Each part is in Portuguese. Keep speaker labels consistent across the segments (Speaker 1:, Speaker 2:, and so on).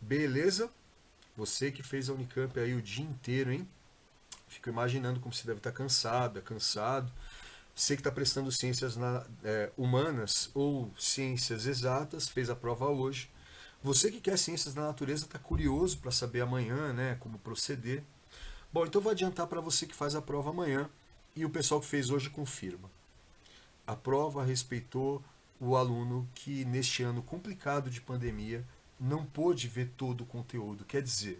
Speaker 1: Beleza? Você que fez a Unicamp aí o dia inteiro, hein? Fico imaginando como você deve estar cansada, cansado. Você que está prestando humanas ou ciências exatas, fez a prova hoje. Você que quer ciências da natureza está curioso para saber amanhã, né, como proceder. Bom, então vou adiantar para você que faz a prova amanhã e o pessoal que fez hoje confirma. A prova respeitou o aluno que neste ano complicado de pandemia não pôde ver todo o conteúdo. Quer dizer,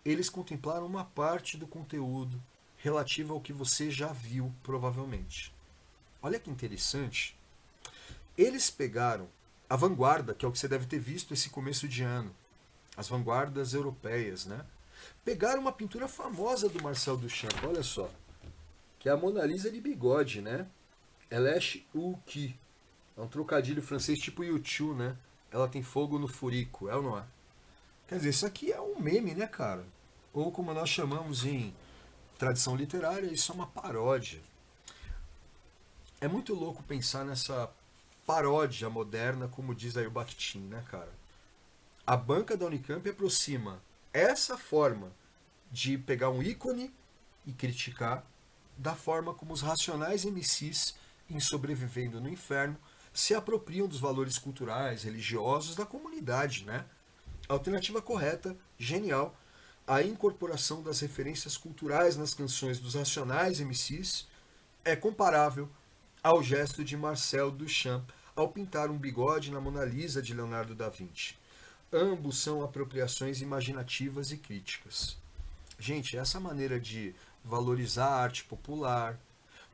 Speaker 1: eles contemplaram uma parte do conteúdo relativa ao que você já viu, provavelmente. Olha que interessante. Eles pegaram a vanguarda, que é o que você deve ter visto esse começo de ano, as vanguardas europeias, né? Pegaram uma pintura famosa do Marcel Duchamp, olha só, que é a Mona Lisa de bigode, né? Elesh Uki. É um trocadilho francês tipo YouTube, né? Ela tem fogo no furico, é ou não é? Quer dizer, isso aqui é um meme, né, cara? Ou como nós chamamos em tradição literária, isso é uma paródia. É muito louco pensar nessa paródia moderna, como diz aí o Bakhtin, né, cara? A banca da Unicamp aproxima essa forma de pegar um ícone e criticar da forma como os racionais MCs, em Sobrevivendo no Inferno, se apropriam dos valores culturais, religiosos da comunidade, né? Alternativa correta, genial, a incorporação das referências culturais nas canções dos racionais MCs é comparável ao gesto de Marcel Duchamp ao pintar um bigode na Mona Lisa de Leonardo da Vinci. Ambos são apropriações imaginativas e críticas. Gente, essa maneira de valorizar a arte popular,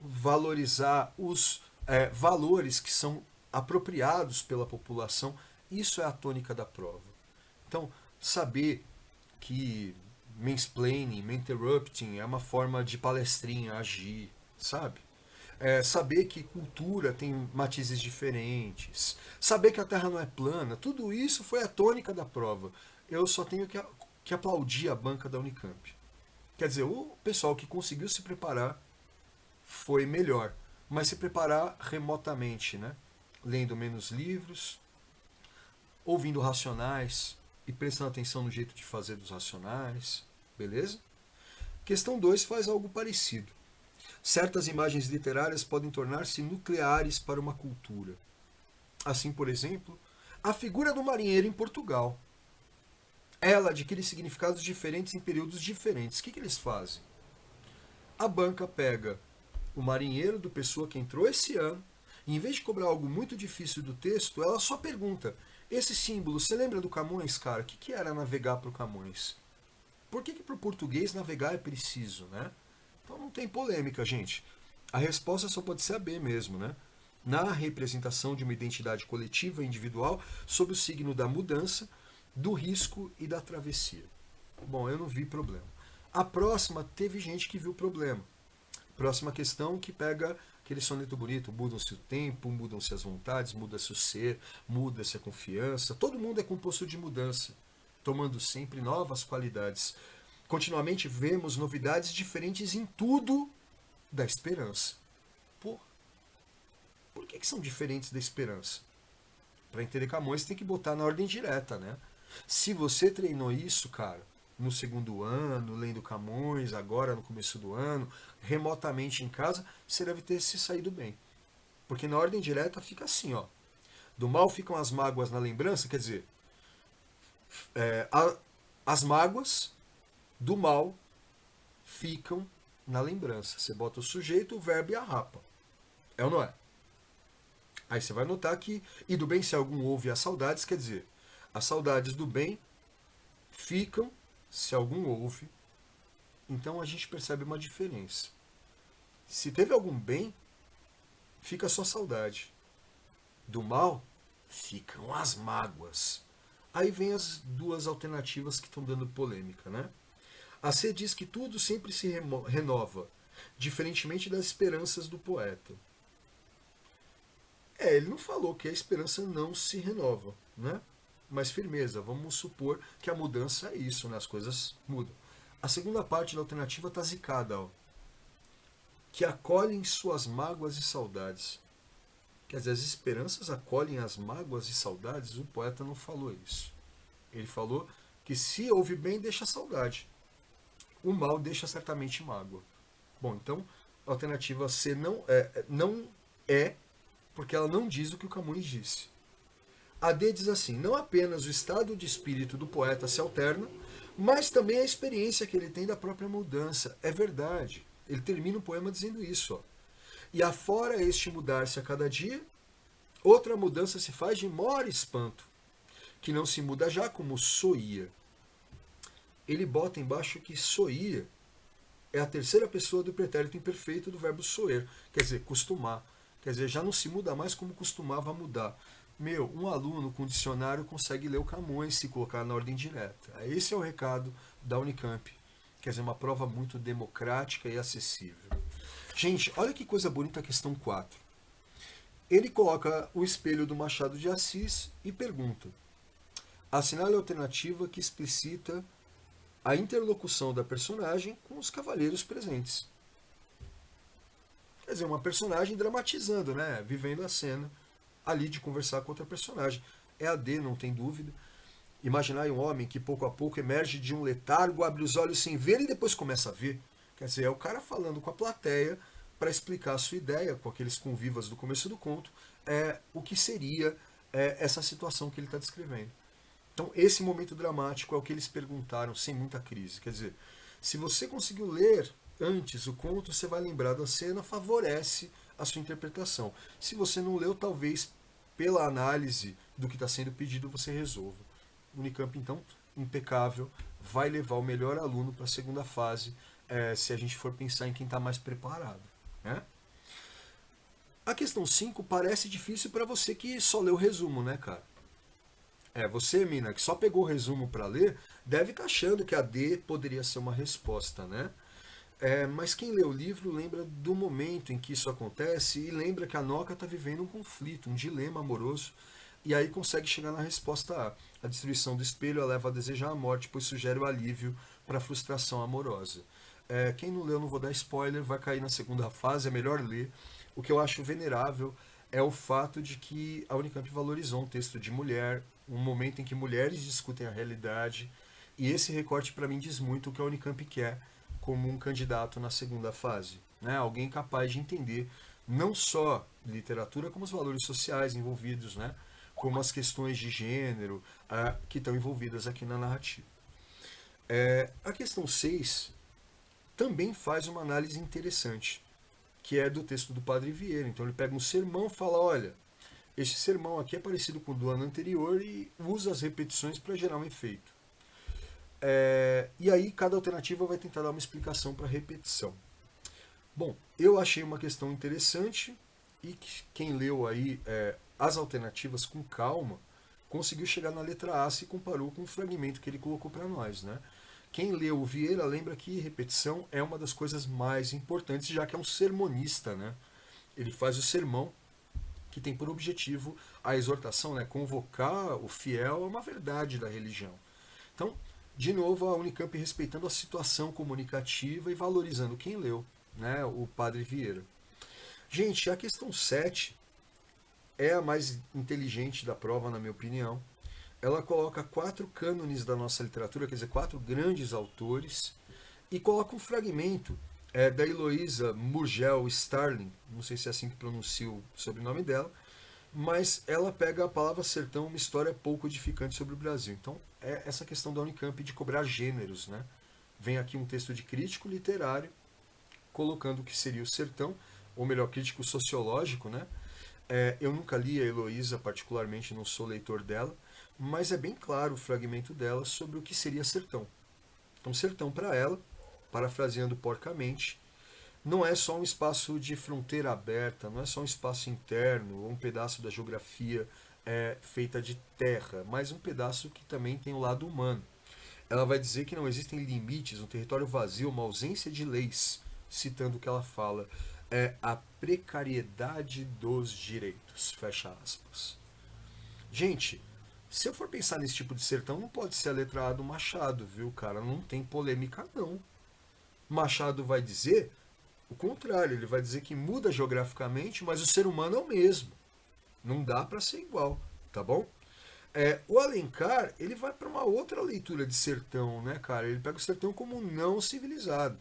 Speaker 1: valorizar os valores que são apropriados pela população, isso é a tônica da prova. Então, saber que mansplaining, interrupting é uma forma de palestrinha agir, sabe? Saber que cultura tem matizes diferentes, saber que a Terra não é plana, tudo isso foi a tônica da prova. Eu só tenho que aplaudir a banca da Unicamp. Quer dizer, o pessoal que conseguiu se preparar foi melhor, mas se preparar remotamente, né? Lendo menos livros, ouvindo racionais e prestando atenção no jeito de fazer dos racionais, beleza? Questão 2 faz algo parecido. Certas imagens literárias podem tornar-se nucleares para uma cultura. Assim, por exemplo, a figura do marinheiro em Portugal. Ela adquire significados diferentes em períodos diferentes. O que eles fazem? A banca pega o marinheiro do Pessoa que entrou esse ano, e em vez de cobrar algo muito difícil do texto, ela só pergunta: esse símbolo, você lembra do Camões, cara? O que era navegar para o Camões? Por que para o português navegar é preciso, né? Então não tem polêmica, gente. A resposta só pode ser a B mesmo, né? Na representação de uma identidade coletiva e individual sob o signo da mudança, do risco e da travessia. Bom, eu não vi problema. A próxima teve gente que viu problema. Próxima questão que pega aquele soneto bonito, mudam-se o tempo, mudam-se as vontades, muda-se o ser, muda-se a confiança. Todo mundo é composto de mudança, tomando sempre novas qualidades. Continuamente vemos novidades diferentes em tudo da esperança. Por que são diferentes da esperança? Para entender Camões tem que botar na ordem direta, né? Se você treinou isso, cara, no segundo ano, lendo Camões, agora no começo do ano, remotamente em casa, você deve ter se saído bem. Porque na ordem direta fica assim, ó. Do mal ficam as mágoas na lembrança, quer dizer, é, a, as mágoas do mal ficam na lembrança. Você bota o sujeito, o verbo e a rapa. É ou não é? Aí você vai notar que, e do bem se algum houve as saudades, quer dizer, as saudades do bem ficam se algum houve. Então a gente percebe uma diferença. Se teve algum bem, fica só saudade. Do mal, ficam as mágoas. Aí vem as duas alternativas que estão dando polêmica, né? A C diz que tudo sempre se renova, diferentemente das esperanças do poeta. Ele não falou que a esperança não se renova, né? Mas firmeza, vamos supor que a mudança é isso, né? As coisas mudam. A segunda parte da alternativa está zicada, ó. Que acolhem suas mágoas e saudades. Quer dizer, as esperanças acolhem as mágoas e saudades? O poeta não falou isso. Ele falou que se houve bem, deixa saudade. O mal deixa certamente mágoa. Bom, então, a alternativa C não é, porque ela não diz o que o Camões disse. A D diz assim: não apenas o estado de espírito do poeta se alterna, mas também a experiência que ele tem da própria mudança. É verdade. Ele termina o poema dizendo isso. Ó. E afora este mudar-se a cada dia, outra mudança se faz de maior espanto, que não se muda já como soía. Ele bota embaixo que soía é a terceira pessoa do pretérito imperfeito do verbo soer, quer dizer, costumar. Quer dizer, já não se muda mais como costumava mudar. Meu, um aluno com dicionário consegue ler o Camões se colocar na ordem direta. Esse é o recado da Unicamp. Quer dizer, uma prova muito democrática e acessível. Gente, olha que coisa bonita a questão 4. Ele coloca o espelho do Machado de Assis e pergunta: assinale a alternativa que explicita a interlocução da personagem com os cavaleiros presentes. Quer dizer, uma personagem dramatizando, né? Vivendo a cena ali de conversar com outra personagem. É a D, não tem dúvida. Imaginai um homem que pouco a pouco emerge de um letargo, abre os olhos sem ver e depois começa a ver. Quer dizer, é o cara falando com a plateia para explicar a sua ideia, com aqueles convivas do começo do conto, o que seria essa situação que ele está descrevendo. Então, esse momento dramático é o que eles perguntaram, sem muita crise. Quer dizer, se você conseguiu ler antes o conto, você vai lembrar da cena, favorece a sua interpretação. Se você não leu, talvez pela análise do que está sendo pedido, você resolva. Unicamp, então, impecável, vai levar o melhor aluno para a segunda fase, se a gente for pensar em quem está mais preparado. Né? A questão 5 parece difícil para você que só leu o resumo, né, cara? Você, mina, que só pegou o resumo para ler, deve estar achando que a D poderia ser uma resposta, né? Mas quem lê o livro lembra do momento em que isso acontece e lembra que a Noca está vivendo um conflito, um dilema amoroso, e aí consegue chegar na resposta A. A destruição do espelho a leva a desejar a morte, pois sugere o alívio para a frustração amorosa. Quem não leu, não vou dar spoiler, vai cair na segunda fase, é melhor ler. O que eu acho venerável é o fato de que a Unicamp valorizou um texto de mulher, um momento em que mulheres discutem a realidade, e esse recorte para mim diz muito o que a Unicamp quer como um candidato na segunda fase. Né? Alguém capaz de entender não só literatura, como os valores sociais envolvidos, né? Como as questões de gênero que estão envolvidas aqui na narrativa. A questão 6 também faz uma análise interessante, que é do texto do Padre Vieira. Então ele pega um sermão e fala, olha, este sermão aqui é parecido com o do ano anterior e usa as repetições para gerar um efeito. E aí cada alternativa vai tentar dar uma explicação para a repetição. Bom, eu achei uma questão interessante e quem leu aí as alternativas com calma conseguiu chegar na letra A se comparou com o fragmento que ele colocou para nós, né? Quem leu o Vieira lembra que repetição é uma das coisas mais importantes, já que é um sermonista, né? Ele faz o sermão que tem por objetivo a exortação, né? Convocar o fiel a uma verdade da religião. Então, de novo, a Unicamp respeitando a situação comunicativa e valorizando quem leu, né? O Padre Vieira. Gente, a questão 7 é a mais inteligente da prova, na minha opinião. Ela coloca 4 cânones da nossa literatura, quer dizer, 4 grandes autores, e coloca um fragmento da Heloísa Murgel Starling, não sei se é assim que pronuncia o sobrenome dela, mas ela pega a palavra sertão, uma história pouco edificante sobre o Brasil. Então, é essa questão da Unicamp de cobrar gêneros, né? Vem aqui um texto de crítico literário, colocando o que seria o sertão, ou melhor, crítico sociológico, né? Eu nunca li a Heloísa, particularmente não sou leitor dela, mas é bem claro o fragmento dela sobre o que seria sertão. Então, sertão para ela, parafraseando porcamente, não é só um espaço de fronteira aberta, não é só um espaço interno ou um pedaço da geografia feita de terra, mas um pedaço que também tem o lado humano. Ela vai dizer que não existem limites, um território vazio, uma ausência de leis, citando o que ela fala, a precariedade dos direitos, fecha aspas. Gente, se eu for pensar nesse tipo de sertão, não pode ser a letra A do Machado, viu, cara? Não tem polêmica, não. Machado vai dizer o contrário, ele vai dizer que muda geograficamente, mas o ser humano é o mesmo. Não dá para ser igual, tá bom? O Alencar, ele vai para uma outra leitura de sertão, né, cara? Ele pega o sertão como um não civilizado.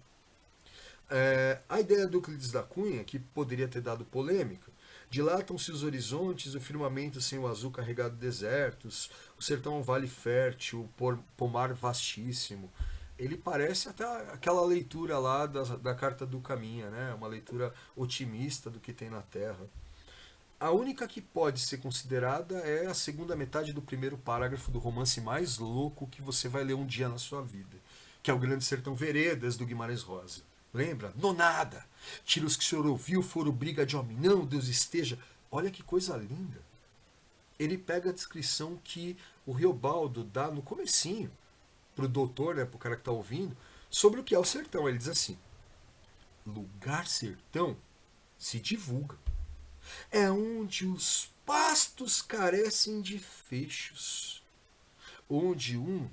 Speaker 1: A ideia do Euclides da Cunha, que poderia ter dado polêmica, dilatam-se os horizontes, o firmamento sem o azul carregado de desertos, o sertão é um vale fértil, o pomar vastíssimo. Ele parece até aquela leitura lá da Carta do Caminha, né? Uma leitura otimista do que tem na Terra. A única que pode ser considerada é a segunda metade do primeiro parágrafo do romance mais louco que você vai ler um dia na sua vida, que é o Grande Sertão Veredas, do Guimarães Rosa. Lembra? Nonada! Tiros que o senhor ouviu foram briga de homem. Não, Deus esteja. Olha que coisa linda. Ele pega a descrição que o Riobaldo dá no comecinho, pro doutor, né, pro cara que tá ouvindo, sobre o que é o sertão. Ele diz assim: lugar sertão se divulga. É onde os pastos carecem de fechos, onde um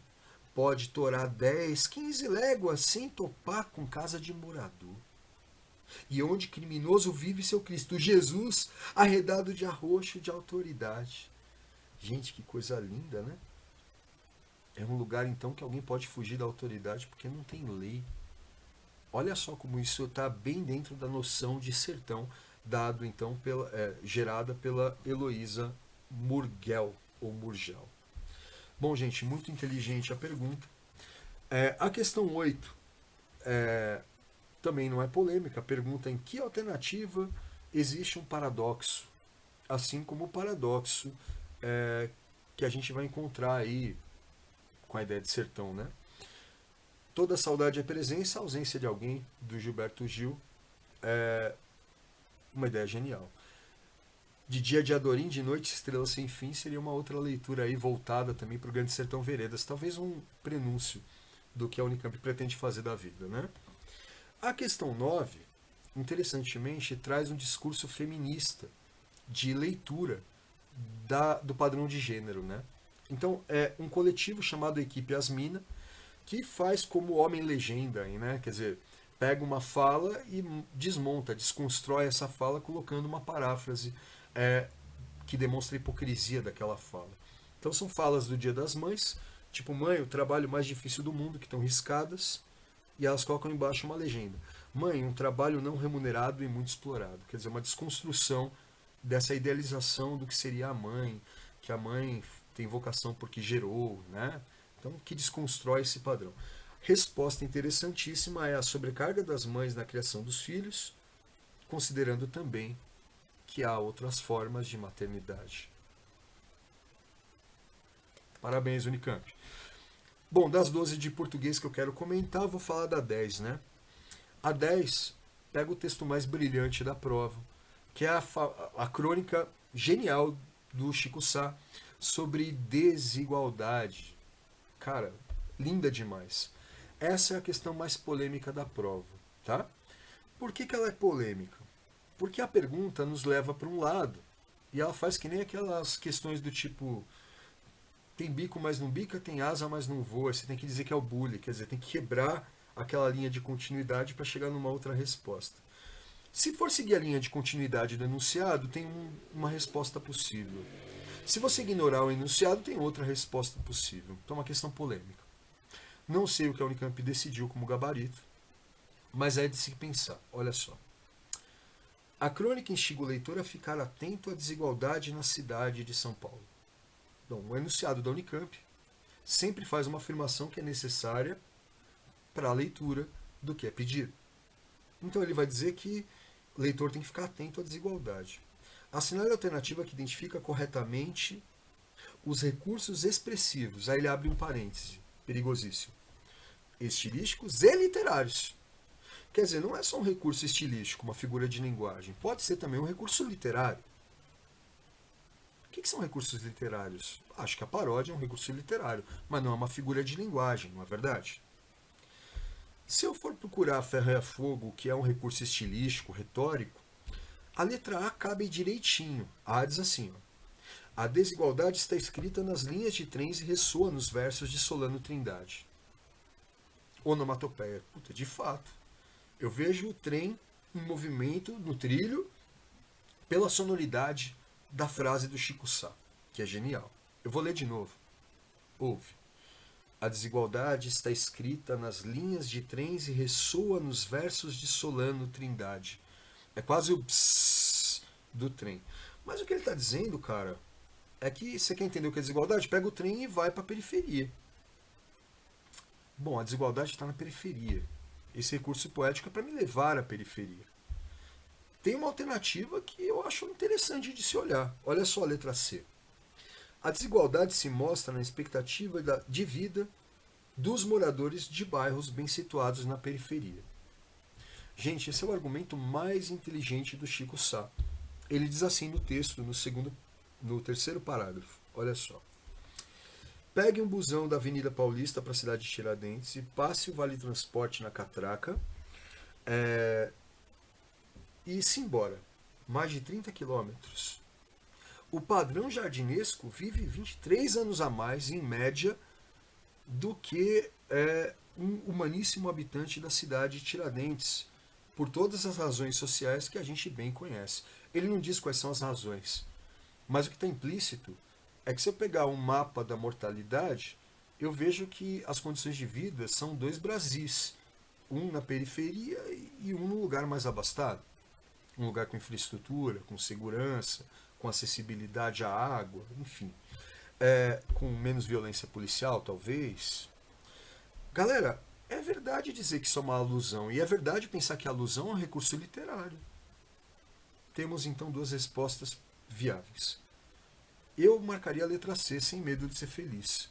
Speaker 1: pode torar 10, 15 léguas sem topar com casa de morador, e onde criminoso vive seu Cristo Jesus, arredado de arroxo de autoridade. Gente, que coisa linda, né? É um lugar então que alguém pode fugir da autoridade porque não tem lei. Olha só como isso está bem dentro da noção de sertão, dado então gerada pela Heloísa Murgel ou Murgel. Bom, gente, muito inteligente a pergunta. A questão 8 também não é polêmica. Pergunta: em que alternativa existe um paradoxo? Assim como o paradoxo que a gente vai encontrar aí com a ideia de sertão, né? Toda saudade é presença, ausência de alguém, do Gilberto Gil. Uma ideia genial. De dia de Adorim, de noite estrela sem fim, seria uma outra leitura aí voltada também para o Grande Sertão Veredas. Talvez um prenúncio do que a Unicamp pretende fazer da vida, né? A questão 9, interessantemente, traz um discurso feminista de leitura do padrão de gênero, né? Então, é um coletivo chamado Equipe Asmina, que faz como homem-legenda, né? Quer dizer, pega uma fala e desmonta, desconstrói essa fala colocando uma paráfrase que demonstra a hipocrisia daquela fala. Então são falas do Dia das Mães, tipo: mãe, o trabalho mais difícil do mundo, que estão riscadas, e elas colocam embaixo uma legenda: mãe, um trabalho não remunerado e muito explorado. Quer dizer, uma desconstrução dessa idealização do que seria a mãe, que a mãe tem vocação porque gerou, né? Então, que desconstrói esse padrão. Resposta interessantíssima é a sobrecarga das mães na criação dos filhos, considerando também que há outras formas de maternidade. Parabéns, Unicamp. Bom, das 12 de português que eu quero comentar, eu vou falar da 10, né? A 10 pega o texto mais brilhante da prova, que é a crônica genial do Chico Sá sobre desigualdade. Cara, linda demais. Essa é a questão mais polêmica da prova, tá? Por que ela é polêmica? Porque a pergunta nos leva para um lado e ela faz que nem aquelas questões do tipo: tem bico, mas não bica, tem asa, mas não voa. Você tem que dizer que é o bullying, quer dizer, tem que quebrar aquela linha de continuidade para chegar numa outra resposta. Se for seguir a linha de continuidade do enunciado, tem uma resposta possível. Se você ignorar o enunciado, tem outra resposta possível. Então é uma questão polêmica. Não sei o que a Unicamp decidiu como gabarito, mas é de se pensar. Olha só. A crônica instiga o leitor a ficar atento à desigualdade na cidade de São Paulo. Bom, o enunciado da Unicamp sempre faz uma afirmação que é necessária para a leitura do que é pedido. Então ele vai dizer que o leitor tem que ficar atento à desigualdade. Assinale a alternativa que identifica corretamente os recursos expressivos. Aí ele abre um parêntese, perigosíssimo. Estilísticos e literários. Quer dizer, não é só um recurso estilístico, uma figura de linguagem. Pode ser também um recurso literário. O que são recursos literários? Acho que a paródia é um recurso literário, mas não é uma figura de linguagem, não é verdade? Se eu for procurar ferro e fogo, que é um recurso estilístico, retórico, a letra A cabe direitinho. A diz assim: ó: a desigualdade está escrita nas linhas de trens e ressoa nos versos de Solano Trindade. Onomatopeia. Puta, de fato. Eu vejo o trem em movimento no trilho pela sonoridade da frase do Chico Sá, que é genial. Eu vou ler de novo. Ouve. A desigualdade está escrita nas linhas de trens e ressoa nos versos de Solano Trindade. É quase o psss do trem. Mas o que ele está dizendo, cara, é que você quer entender o que é desigualdade? Pega o trem e vai para a periferia. Bom, a desigualdade está na periferia. Esse recurso poético é para me levar à periferia. Tem uma alternativa que eu acho interessante de se olhar. Olha só a letra C. A desigualdade se mostra na expectativa de vida dos moradores de bairros bem situados na periferia. Gente, esse é o argumento mais inteligente do Chico Sá. Ele diz assim no texto, no terceiro parágrafo. Olha só. Pegue um busão da Avenida Paulista para a cidade de Tiradentes e passe o Vale Transporte na catraca e se embora. Mais de 30 quilômetros. O padrão jardinesco vive 23 anos a mais, em média, do que um humaníssimo habitante da cidade de Tiradentes, por todas as razões sociais que a gente bem conhece. Ele não diz quais são as razões, mas o que está implícito é que se eu pegar um mapa da mortalidade, eu vejo que as condições de vida são dois Brasis, um na periferia e um no lugar mais abastado, um lugar com infraestrutura, com segurança, com acessibilidade à água, enfim, com menos violência policial, talvez. Galera, é verdade dizer que isso é uma alusão, e é verdade pensar que a alusão é um recurso literário. Temos então duas respostas viáveis. Eu marcaria a letra C sem medo de ser feliz.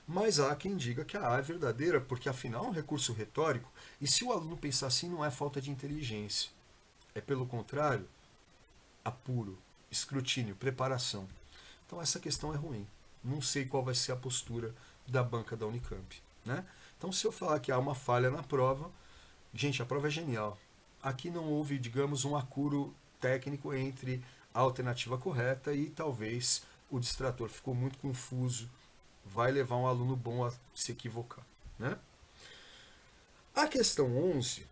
Speaker 1: Mas há quem diga que a A é verdadeira, porque afinal é um recurso retórico, e se o aluno pensar assim, não é falta de inteligência. É, pelo contrário, apuro, escrutínio, preparação. Então essa questão é ruim. Não sei qual vai ser a postura da banca da Unicamp. Né? Então se eu falar que há uma falha na prova, gente, a prova é genial. Aqui não houve, digamos, um acuro técnico entre a alternativa correta e talvez o distrator ficou muito confuso, vai levar um aluno bom a se equivocar. Né? A questão 11,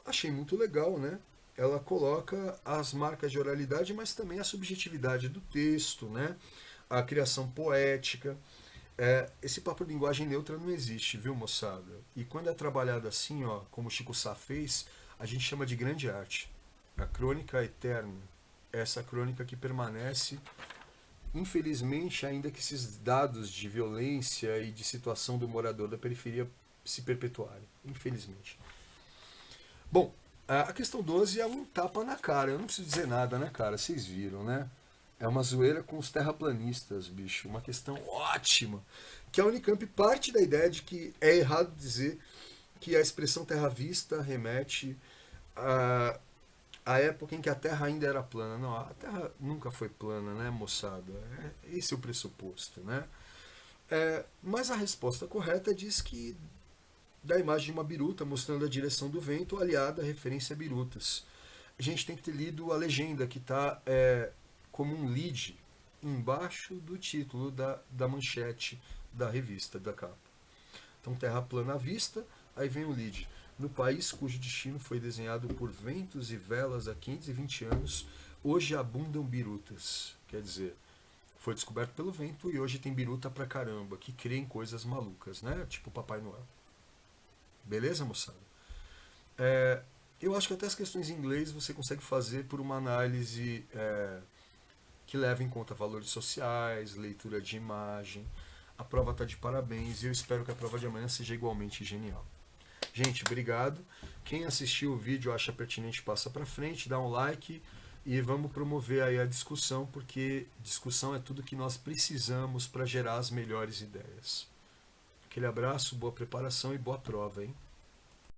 Speaker 1: achei muito legal, né? Ela coloca as marcas de oralidade, mas também a subjetividade do texto, né? A criação poética. Esse papo de linguagem neutra não existe, viu, moçada? E quando é trabalhado assim, ó, como o Chico Sá fez, a gente chama de grande arte. A crônica eterna. Essa crônica que permanece, infelizmente, ainda que esses dados de violência e de situação do morador da periferia se perpetuarem. Infelizmente. Bom, a questão 12 é um tapa na cara. Eu não preciso dizer nada, né, cara? Vocês viram, né? É uma zoeira com os terraplanistas, bicho. Uma questão ótima. Que a Unicamp parte da ideia de que é errado dizer que a expressão terra vista remete a época em que a Terra ainda era plana. Não, a Terra nunca foi plana, né, moçada? Esse é o pressuposto, né? Mas a resposta correta diz que da imagem de uma biruta mostrando a direção do vento aliada à referência a birutas. A gente tem que ter lido a legenda que está como um lead embaixo do título da manchete da revista, da capa. Então, terra plana à vista, aí vem o lead. No país cujo destino foi desenhado por ventos e velas há 520 anos, hoje abundam birutas. Quer dizer, foi descoberto pelo vento e hoje tem biruta pra caramba, que crê em coisas malucas, né? Tipo Papai Noel. Beleza, moçada? Eu acho que até as questões em inglês você consegue fazer por uma análise que leva em conta valores sociais, leitura de imagem. A prova está de parabéns e eu espero que a prova de amanhã seja igualmente genial. Gente, obrigado. Quem assistiu o vídeo acha pertinente, passa para frente, dá um like e vamos promover aí a discussão, porque discussão é tudo que nós precisamos para gerar as melhores ideias. Aquele abraço, boa preparação e boa prova, hein?